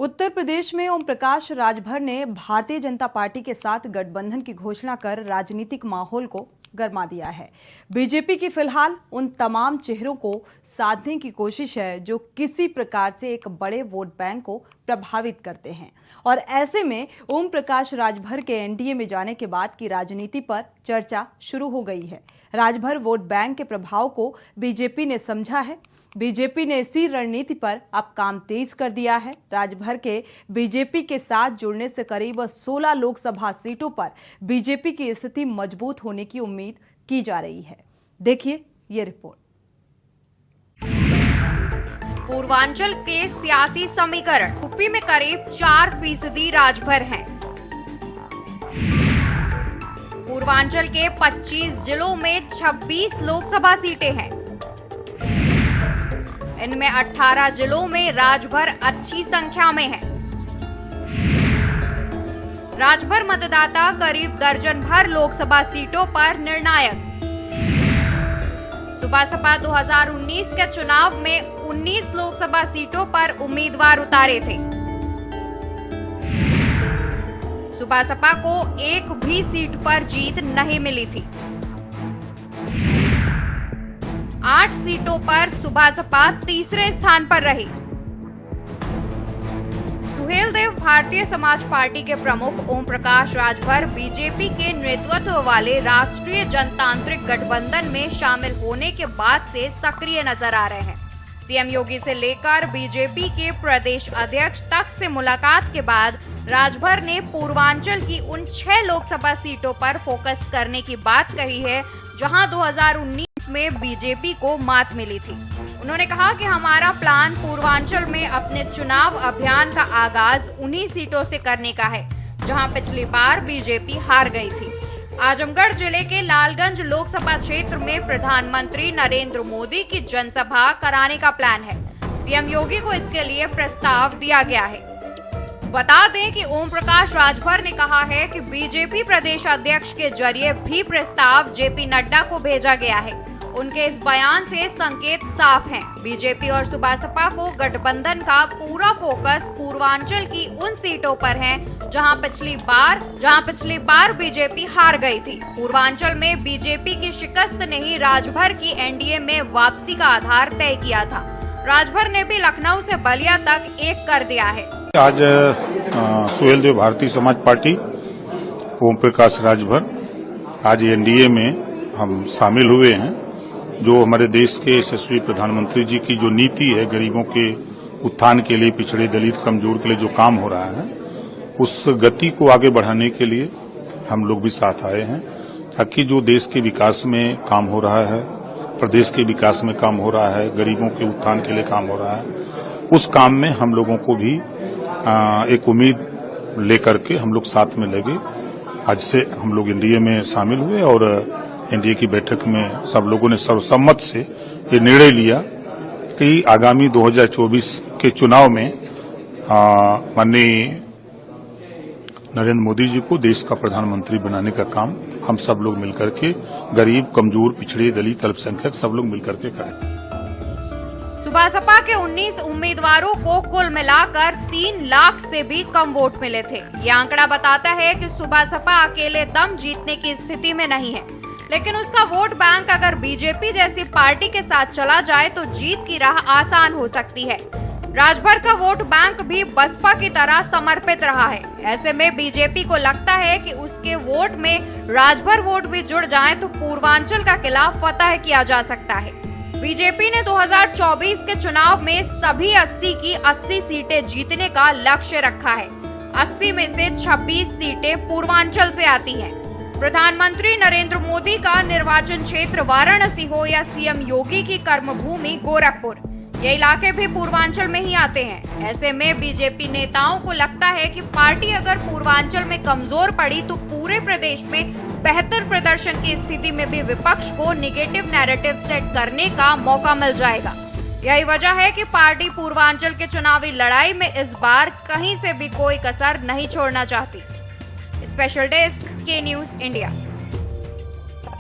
उत्तर प्रदेश में ओम प्रकाश राजभर ने भारतीय जनता पार्टी के साथ गठबंधन की घोषणा कर राजनीतिक माहौल को गरमा दिया है। बीजेपी की फिलहाल उन तमाम चेहरों को साधने की कोशिश है जो किसी प्रकार से एक बड़े वोट बैंक को प्रभावित करते हैं और ऐसे में ओम प्रकाश राजभर के एनडीए में जाने के बाद की राजनीति पर चर्चा शुरू हो गई है। राजभर वोट बैंक के प्रभाव को बीजेपी ने समझा है। बीजेपी ने इसी रणनीति पर अब काम तेज कर दिया है। राजभर के बीजेपी के साथ जुड़ने से करीब 16 लोकसभा सीटों पर बीजेपी की स्थिति मजबूत होने की उम्मीद की जा रही है। देखिए ये रिपोर्ट। पूर्वांचल के सियासी समीकरण यूपी में करीब 4% राजभर हैं। पूर्वांचल के 25 जिलों में 26 लोकसभा सीटें हैं। इनमें 18 जिलों में राजभर अच्छी संख्या में है। राजभर मतदाता करीब दर्जन भर लोकसभा सीटों पर निर्णायक। सुबह 2019 के चुनाव में 19 लोकसभा सीटों पर उम्मीदवार उतारे थे। सुबह को एक भी सीट पर जीत नहीं मिली थी। 8 सीटों पर सुबह तीसरे स्थान पर रही। सुहेलदेव भारतीय समाज पार्टी के प्रमुख ओम प्रकाश राजभर बीजेपी के नेतृत्व वाले राष्ट्रीय जनतांत्रिक गठबंधन में शामिल होने के बाद से सक्रिय नजर आ रहे हैं। सीएम योगी से लेकर बीजेपी के प्रदेश अध्यक्ष तक से मुलाकात के बाद राजभर ने पूर्वांचल की उन 6 लोकसभा सीटों पर फोकस करने की बात कही है जहां 2019 में बीजेपी को मात मिली थी। उन्होंने कहा कि हमारा प्लान पूर्वांचल में अपने चुनाव अभियान का आगाज उन्हीं सीटों से करने का है जहां पिछली बार बीजेपी हार गई थी। आजमगढ़ जिले के लालगंज लोकसभा क्षेत्र में प्रधानमंत्री नरेंद्र मोदी की जनसभा कराने का प्लान है। सीएम योगी को इसके लिए प्रस्ताव दिया गया है। बता दें कि ओम प्रकाश राजभर ने कहा है कि बीजेपी प्रदेश अध्यक्ष के जरिए भी प्रस्ताव जेपी नड्डा को भेजा गया है। उनके इस बयान से संकेत साफ हैं। बीजेपी और सुबसपा को गठबंधन का पूरा फोकस पूर्वांचल की उन सीटों पर है जहां पिछली बार बीजेपी हार गई थी। पूर्वांचल में बीजेपी की शिकस्त ने ही राजभर की एनडीए में वापसी का आधार तय किया था। राजभर ने भी लखनऊ से बलिया तक एक कर दिया है। आज सुहेलदेव भारतीय समाज पार्टी ओम प्रकाश राजभर आज एनडीए में हम शामिल हुए हैं। जो हमारे देश के यशस्वी प्रधानमंत्री जी की जो नीति है गरीबों के उत्थान के लिए, पिछड़े दलित कमजोर के लिए जो काम हो रहा है उस गति को आगे बढ़ाने के लिए हम लोग भी साथ आए हैं ताकि जो देश के विकास में काम हो रहा है, प्रदेश के विकास में काम हो रहा है, गरीबों के उत्थान के लिए काम हो रहा है, उस काम में हम लोगों को भी एक उम्मीद लेकर के हम लोग साथ में लगे। आज से हम लोग एनडीए में शामिल हुए और एनडीए की बैठक में सब लोगों ने सर्वसम्मत से ये निर्णय लिया कि आगामी 2024 के चुनाव में माननीय नरेंद्र मोदी जी को देश का प्रधानमंत्री बनाने का काम हम सब लोग मिलकर के, गरीब, कमजोर, पिछड़े, दलित, अल्पसंख्यक सब लोग मिलकर के करें। सुबसपा के 19 उम्मीदवारों को कुल मिलाकर 3 लाख से भी कम वोट मिले थे। ये आंकड़ा बताता है कि सुबसपा अकेले दम जीतने की स्थिति में नहीं है, लेकिन उसका वोट बैंक अगर बीजेपी जैसी पार्टी के साथ चला जाए तो जीत की राह आसान हो सकती है। राजभर का वोट बैंक भी बसपा की तरह समर्पित रहा है। ऐसे में बीजेपी को लगता है कि उसके वोट में राजभर वोट भी जुड़ जाए तो पूर्वांचल का किला फतह किया जा सकता है। बीजेपी ने 2024 के चुनाव में सभी 80 की 80 सीटें जीतने का लक्ष्य रखा है। 80 में से 26 सीटें पूर्वांचल से आती हैं। प्रधानमंत्री नरेंद्र मोदी का निर्वाचन क्षेत्र वाराणसी हो या सीएम योगी की कर्मभूमि गोरखपुर, ये इलाके भी पूर्वांचल में ही आते हैं। ऐसे में बीजेपी नेताओं को लगता है कि पार्टी अगर पूर्वांचल में कमजोर पड़ी तो पूरे प्रदेश में बेहतर प्रदर्शन की स्थिति में भी विपक्ष को नेगेटिव नैरेटिव सेट करने का मौका मिल जाएगा। यही वजह है कि पार्टी पूर्वांचल के चुनावी लड़ाई में इस बार कहीं से भी कोई कसर नहीं छोड़ना चाहती। स्पेशल डेस्क के न्यूज इंडिया।